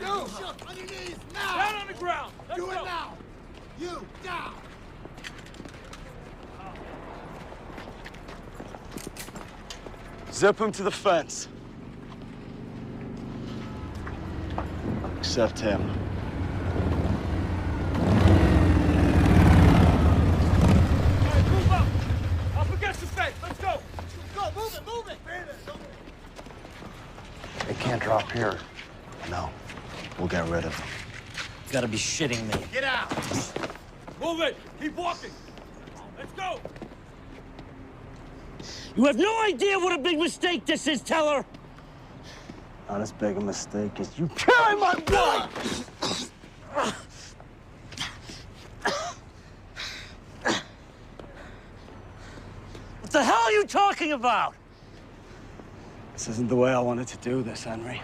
You, on your knees, now! Down on the ground! Let's Do go. it now! You, down! Zip him to the fence. Except him. All right, move up! Up against the fence, let's go! Go, move it! They can't drop here. No. We'll get rid of them. You gotta be shitting me. Get out! Move it! Keep walking! Let's go! You have no idea what a big mistake this is, Teller! Not as big a mistake as you killing my wife! What the hell are you talking about? This isn't the way I wanted to do this, Henry.